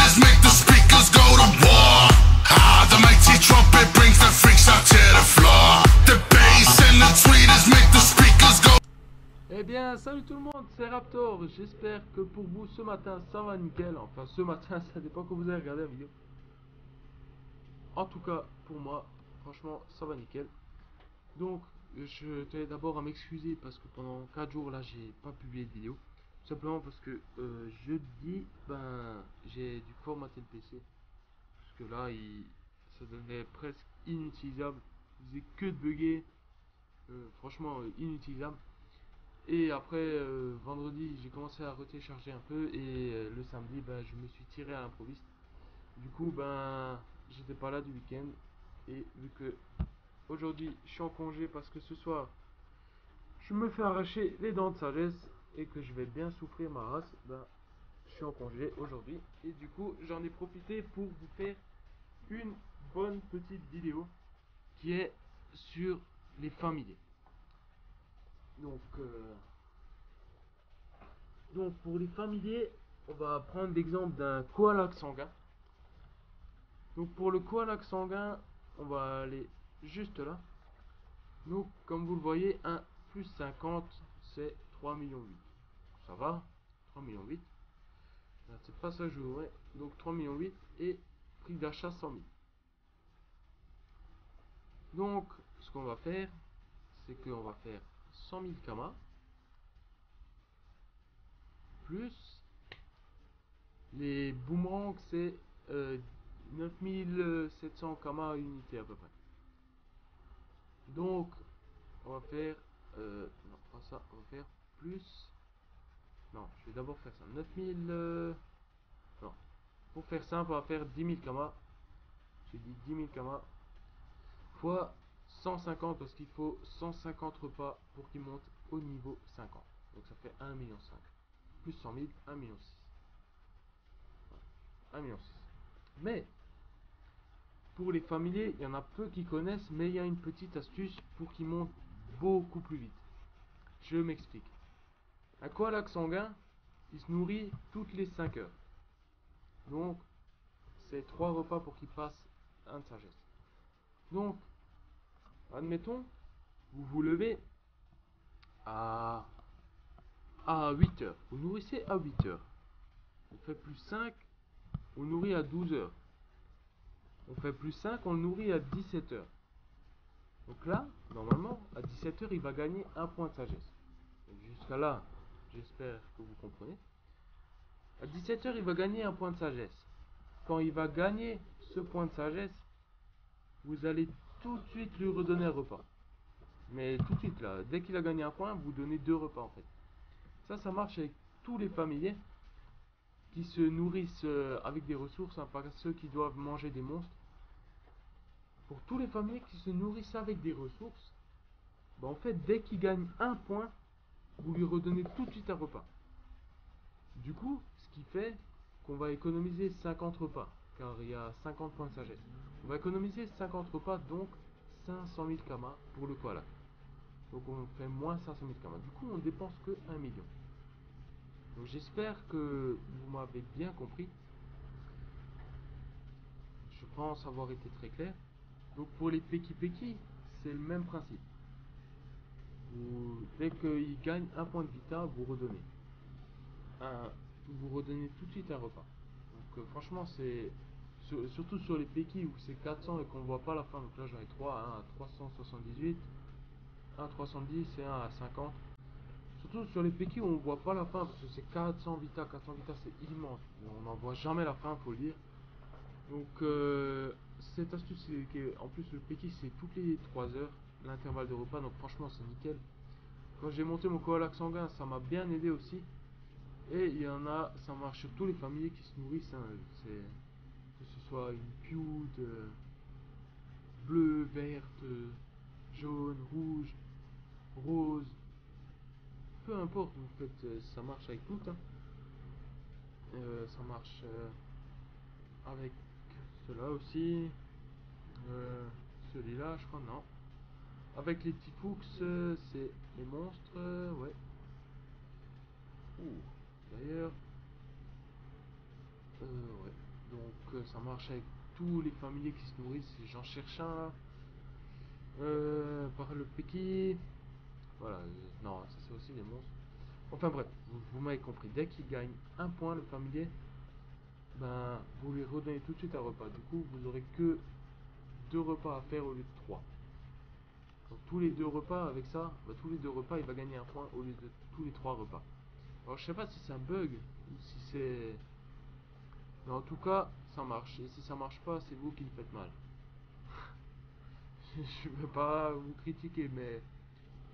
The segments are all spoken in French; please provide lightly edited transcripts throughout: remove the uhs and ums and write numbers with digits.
tweeters make the speakers go to war. Ah, the mighty trumpet brings the freaks out to the floor. The bass and the tweeters make the speakers go. Eh bien, salut tout le monde, c'est Raptor. J'espère que pour vous ce matin ça va nickel. Enfin, ce matin, ça dépend quand vous avez regardé la vidéo. En tout cas, pour moi, franchement, ça va nickel. Donc, je tenais d'abord à m'excuser parce que pendant 4 jours là, j'ai pas publié de vidéo. Tout simplement parce que jeudi, j'ai dû formater le PC. Parce que là, ça devenait presque inutilisable. Il faisait que de bugger. Franchement, inutilisable. Et après, vendredi, j'ai commencé à retélécharger un peu. Et le samedi, je me suis tiré à l'improviste. Du coup, j'étais pas là du week-end. Et vu que aujourd'hui, je suis en congé parce que ce soir, je me fais arracher les dents de sagesse et que je vais bien souffrir ma race, je suis en congé aujourd'hui. Et du coup, j'en ai profité pour vous faire une bonne petite vidéo qui est sur les familiers. Donc pour les familiers, on va prendre l'exemple d'un koala sanguin. Donc pour le koala sanguin, on va aller juste là. Donc comme vous le voyez, 1 plus 50, c'est 3,8 millions. Ça va, 3,8 millions. C'est pas ça que je voudrais. Donc 3,8 millions et prix d'achat 100 000. Donc ce qu'on va faire, c'est qu'on va faire 100 000 kamas plus les boomerangs, c'est 9700 kamas unité à peu près. Donc on va faire non pas ça, on va faire plus, non je vais d'abord faire ça, 9000 non, pour faire simple on va faire 10 000 kamas. J'ai dit 10 000 kamas fois 150 parce qu'il faut 150 repas pour qu'il monte au niveau 50. Donc ça fait 1,5 million. Plus 100 000, 1,6 million. 1,6 million. Mais pour les familiers, il y en a peu qui connaissent, mais il y a une petite astuce pour qu'ils montent beaucoup plus vite. Je m'explique. Un koala sanguin, il se nourrit toutes les 5 heures. Donc, c'est 3 repas pour qu'il passe un de sagesse. Donc, admettons, vous vous levez à 8 heures. Vous nourrissez à 8 heures. On fait plus 5, on nourrit à 12 heures. On fait plus 5, on le nourrit à 17 heures. Donc là, normalement, à 17 heures, il va gagner un point de sagesse. Jusqu'à là, j'espère que vous comprenez. À 17 heures, il va gagner un point de sagesse. Quand il va gagner ce point de sagesse, vous allez tout de suite lui redonner un repas. Mais tout de suite là, dès qu'il a gagné un point, vous donnez 2 repas en fait. Ça marche avec tous les familiers qui se nourrissent avec des ressources, pas ceux qui doivent manger des monstres. Pour tous les familiers qui se nourrissent avec des ressources, en fait, dès qu'il gagne un point, vous lui redonnez tout de suite un repas. Du coup, ce qui fait qu'on va économiser 50 repas, car il y a 50 points de sagesse. On va économiser 50 repas, donc 500 000 kamas pour le koala. Donc on fait moins 500 000 kamas. Du coup, on dépense que 1 million. Donc j'espère que vous m'avez bien compris. Je pense avoir été très clair. Donc pour les Peki, c'est le même principe. Dès qu'il gagne un point de vita, vous redonnez. Vous redonnez tout de suite un repas. Donc franchement, c'est surtout sur les Peki où c'est 400 et qu'on voit pas la fin. Donc là, j'en ai 3, un à 378, un à 310 et un à 50. Surtout sur les Peki où on voit pas la fin parce que c'est 400 vita. 400 vita, c'est immense. On n'en voit jamais la fin, faut le dire. Donc cette astuce, c'est qu'en plus le Peki c'est toutes les 3 heures l'intervalle de repas. Donc franchement, c'est nickel. Quand j'ai monté mon koala sanguin, ça m'a bien aidé aussi. Et il y en a, ça marche sur tous les familiers qui se nourrissent. Que ce soit une pioute, bleue, verte, jaune, rouge, rose, peu importe, vous faites, ça marche avec toutes. Ça marche avec cela aussi. Celui-là, je crois, non. Avec les petits fuchs, c'est les monstres, ouais. Ouh, d'ailleurs, ouais. Donc ça marche avec tous les familiers qui se nourrissent. J'en cherche un là. Par le Peki. Voilà, non, ça c'est aussi des monstres. Enfin bref, vous m'avez compris. Dès qu'il gagne un point, le familier, ben vous lui redonnez tout de suite un repas. Du coup, vous aurez que 2 repas à faire au lieu de 3. Donc tous les 2 repas avec ça, ben, tous les 2 repas, il va gagner un point au lieu de tous les 3 repas. Alors je sais pas si c'est un bug ou si c'est... Mais en tout cas, ça marche. Et si ça marche pas, c'est vous qui le faites mal. Je vais pas vous critiquer, mais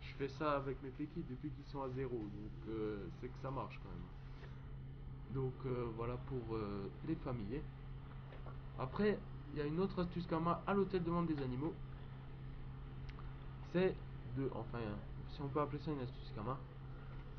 je fais ça avec mes péquis depuis qu'ils sont à 0. Donc c'est que ça marche quand même. Donc voilà pour les familiers. Après, il y a une autre astuce karma à l'hôtel de vente des animaux. C'est de... Enfin, si on peut appeler ça une astuce karma.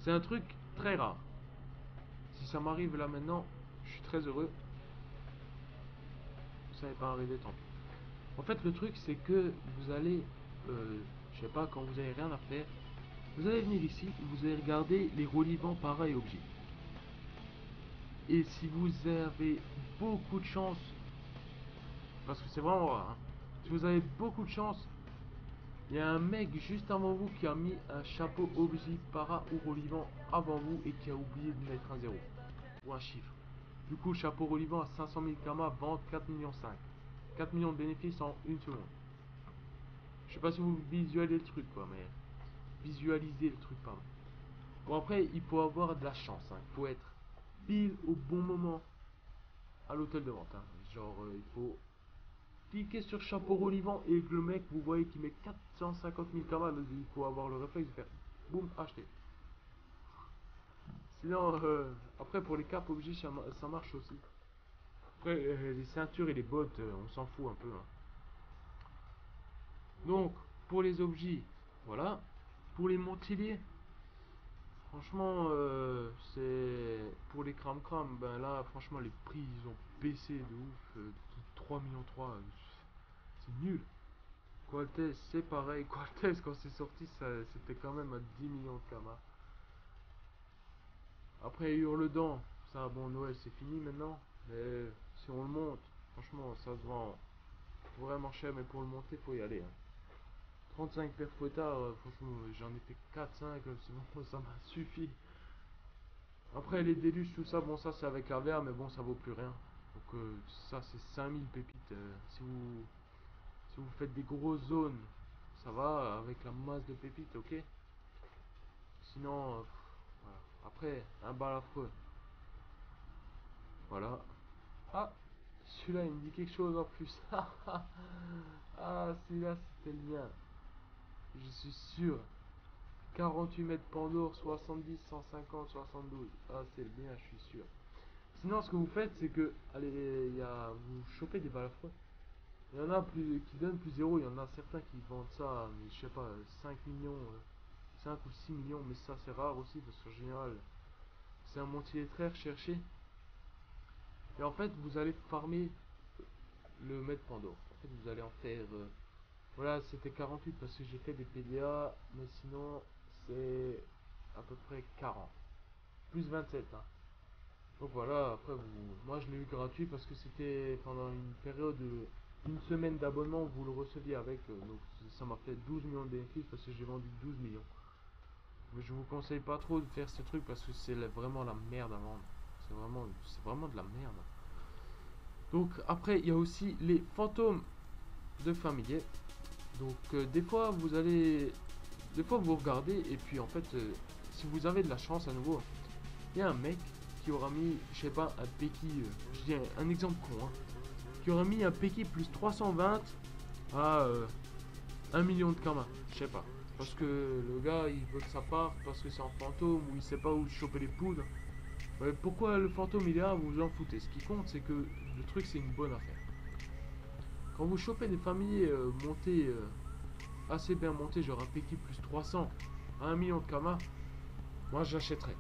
C'est un truc très rare. Si ça m'arrive là maintenant, je suis très heureux. Ça n'est pas arrivé, tant pis. En fait, le truc, c'est que vous allez, je sais pas, quand vous avez rien à faire, vous allez venir ici, vous allez regarder les relevants pareils objets. Et si vous avez beaucoup de chance, parce que c'est vraiment rare, hein, si vous avez beaucoup de chance, il y a un mec juste avant vous qui a mis un chapeau objet para ou relevant avant vous et qui a oublié de mettre un 0 ou un chiffre. Du coup, le chapeau relevant à 500 000 karma, vente 4,5 millions. 4 millions de bénéfices en une seconde. Je sais pas si vous visualisez le truc, quoi, mais visualisez le truc, pardon. Bon, après, il faut avoir de la chance, hein. Il faut être pile au bon moment à l'hôtel de vente, hein. Genre, il faut cliquer sur chapeau relevant et que le mec, vous voyez qu'il met 450 000 karma, il faut avoir le réflexe de faire boum, acheter. Sinon, après, pour les capes objets, ça marche aussi. Après, les ceintures et les bottes, on s'en fout un peu, hein. Donc, pour les objets, voilà. Pour les montiliers, franchement, c'est... Pour les cram-cram, ben là, franchement, les prix, ils ont baissé de ouf. 3 millions 3, c'est nul. Qualtes, c'est pareil. Qualtes, quand c'est sorti, c'était quand même à 10 millions de kama. Après, Hurle-Dent, ça, bon, Noël, c'est fini maintenant. Mais si on le monte, franchement, ça se vend vraiment cher. Mais pour le monter, faut y aller, hein. 35 paires fouettards, franchement, j'en ai fait 4-5, c'est bon, ça m'a suffi. Après, les déluges, tout ça, bon, ça c'est avec la verre, mais bon, ça vaut plus rien. Donc, ça c'est 5000 pépites. Si vous faites des grosses zones, ça va, avec la masse de pépites, ok. Sinon, voilà. Après, un balafreux. Voilà. Ah, celui-là, il me dit quelque chose en plus. Ah, celui-là, c'était le mien. Je suis sûr. 48 mètres Pandore, 70, 150, 72. Ah, c'est le bien, je suis sûr. Sinon, ce que vous faites, c'est que, allez, vous chopez des balafreux. Il y en a plus, qui donnent plus 0. Il y en a certains qui vendent ça, mais je sais pas, 5 millions, 5 ou 6 millions. Mais ça, c'est rare aussi, parce qu'en général, c'est un montier très recherché. Et en fait, vous allez farmer le mètre Pandore. En fait, vous allez en faire... voilà, c'était 48 parce que j'ai fait des PDA, mais sinon, c'est à peu près 40. Plus 27, hein. Donc voilà, après, moi je l'ai eu gratuit parce que c'était pendant une période, une semaine d'abonnement, vous le receviez avec. Donc ça m'a fait 12 millions de bénéfices parce que j'ai vendu 12 millions. Mais je vous conseille pas trop de faire ce truc parce que c'est vraiment la merde à vendre. C'est vraiment de la merde. Donc après, il y a aussi les fantômes de familiers. Donc des fois vous regardez et puis en fait, si vous avez de la chance à nouveau, il y a un mec qui aura mis, je sais pas, un Peki, je dis un exemple con, hein, qui aura mis un Peki plus 320 à 1 million de karma, je sais pas. Parce que le gars, il veut que ça parte, parce que c'est un fantôme, ou il sait pas où choper les poudres. Ouais, pourquoi le fantôme il est là, vous vous en foutez. Ce qui compte, c'est que le truc, c'est une bonne affaire. Quand vous chopez des familles montées, assez bien montées, genre un Peki plus 300 à 1 million de karma, moi j'achèterais.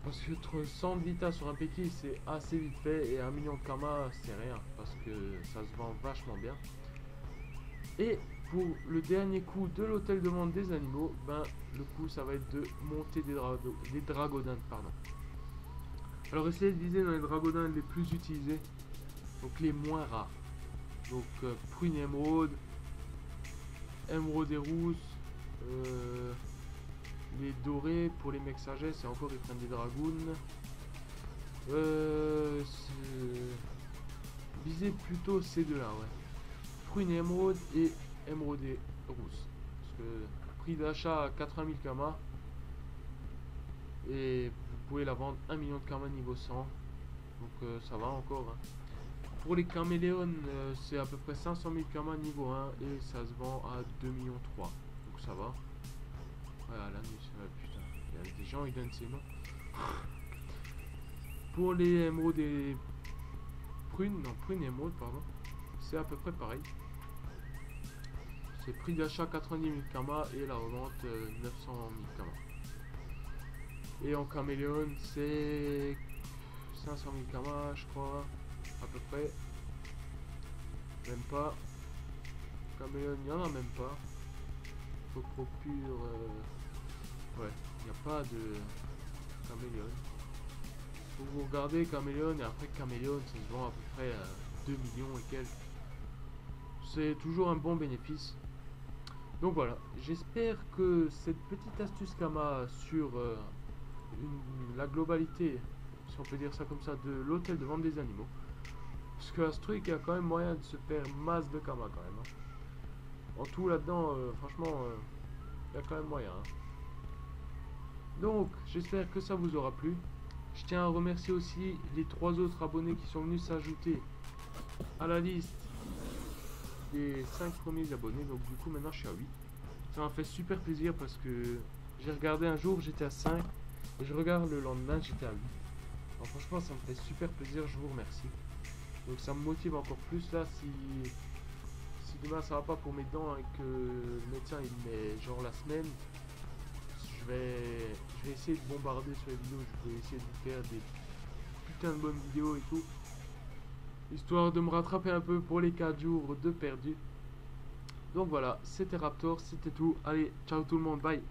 Parce que 100 de vita sur un Peki c'est assez vite fait et 1 million de karma c'est rien parce que ça se vend vachement bien. Et pour le dernier coup de l'hôtel de vente des animaux, ben le coup ça va être de monter des dragodintes, pardon. Alors essayez de viser dans les dragonins les plus utilisés, donc les moins rares. Donc prune émeraude, émeraude et rousse, les dorés pour les mecs sagesse et encore ils prennent des dragounes. Visez plutôt ces deux là, ouais. Prune et émeraude et émeraude et rousse. Parce que prix d'achat à 80 000 kamas. Et vous pouvez la vendre 1 million de kamas niveau 100. Donc ça va encore. Hein. Pour les caméléons, c'est à peu près 500 000 kamas niveau 1 et ça se vend à 2 millions 3. Donc ça va. Voilà, la nuit, putain. Il y a des gens qui donnent ces noms. Pour les émeraudes et prunes, non, prunes et émeraudes, pardon, c'est à peu près pareil. C'est prix d'achat 90 000 kamas et la revente 900 000 kamas. Et en caméléon, c'est 500 000 kamas, je crois, à peu près. Même pas. Caméléon, il n'y en a même pas. Faut procure. Ouais, il n'y a pas de caméléon. Faut vous regarder caméléon et après caméléon, ça se vend à peu près à 2 millions et quelques. C'est toujours un bon bénéfice. Donc voilà, j'espère que cette petite astuce Kama sur la globalité, si on peut dire ça comme ça, de l'hôtel de vente des animaux. Parce que à ce truc, il y a quand même moyen de se faire masse de Kama quand même. Hein. En tout là-dedans, franchement, il y a quand même moyen. Hein. Donc, j'espère que ça vous aura plu. Je tiens à remercier aussi les 3 autres abonnés qui sont venus s'ajouter à la liste des 5 premiers abonnés. Donc du coup maintenant je suis à 8. Ça m'a fait super plaisir parce que j'ai regardé un jour, j'étais à 5 et je regarde le lendemain, j'étais à 8. Alors franchement ça me fait super plaisir, je vous remercie. Donc ça me motive encore plus là si demain ça va pas pour mes dents et que le médecin il met genre la semaine, je vais essayer de bombarder sur les vidéos, je vais essayer de vous faire des putains de bonnes vidéos et tout. Histoire de me rattraper un peu pour les 4 jours de perdu. Donc voilà, c'était Raptor, c'était tout. Allez, ciao tout le monde, bye.